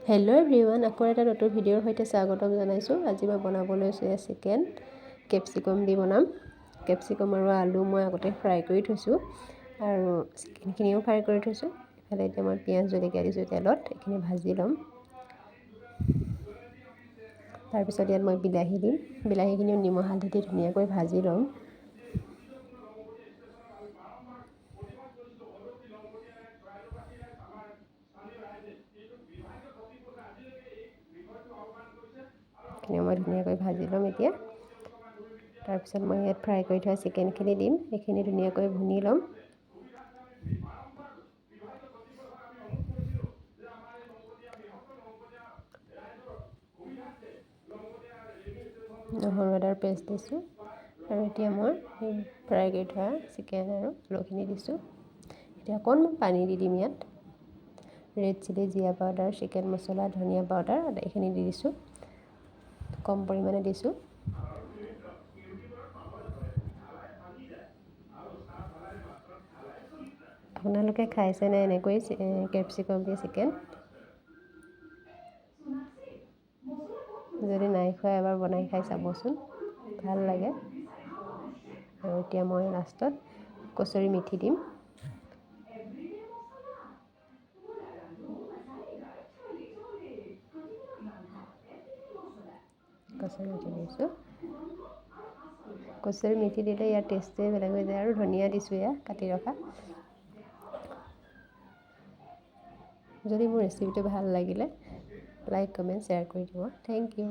Hello' everyone, আকৌ এটা নতুন ভিডিঅ'ৰ সৈতে স্বাগতম জনাইছোঁ। আজি মই বনাবলৈ লৈছোঁ চিকেন কেপচিকাম দি বনাম। কেপচিকাম আৰু আলু মই আগতে ফ্ৰাই কৰি থৈছোঁ আৰু চিকেনখিনিও ফ্ৰাই কৰি থৈছোঁ। ইফালে এতিয়া মই পিঁয়াজ জলকীয়া দিছোঁ তেলত, এইখিনি ভাজি ল'ম। তাৰপিছত ইয়াত মই বিলাহী দিম। বিলাহীখিনিও নিমখ হালধি দি ধুনীয়াকৈ ভাজি ল'ম। এইখিনি মই ধুনীয়াকৈ ভাজি ল'ম এতিয়া। তাৰপিছত মই ইয়াত ফ্ৰাই কৰি থোৱা চিকেনখিনি দিম। এইখিনি ধুনীয়াকৈ ভুনি ল'ম। নহৰু আদাৰ পেষ্ট দিছোঁ আৰু এতিয়া মই ফ্ৰাই কৰি থোৱা চিকেন আৰু আলুখিনি দিছোঁ। এতিয়া অকণমান পানী দি দিম ইয়াত। ৰেড চিলি, জিৰা পাউডাৰ, চিকেন মছলা, ধনিয়া পাউডাৰ এইখিনি দি দিছোঁ। কম পৰিমাণে দিছোঁ। আপোনালোকে খাইছেনে এনেকৈ কেপচিকাম দি চিকেন? যদি নাই খোৱা এবাৰ বনাই খাই চাবচোন, ভাল লাগে। আৰু এতিয়া মই লাষ্টত কচুৰি মেথি দিম। কচুৰি মেথি দিছোঁ। কচুৰি মেথি দিলে ইয়াৰ টেষ্টটোৱে বেলেগ হৈ যায়। আৰু ধনিয়া দিছোঁ এয়া কাটি ৰখা। যদি মোৰ ৰেচিপিটো ভাল লাগিলে লাইক, কমেণ্ট, শ্বেয়াৰ কৰি দিব। Thank U.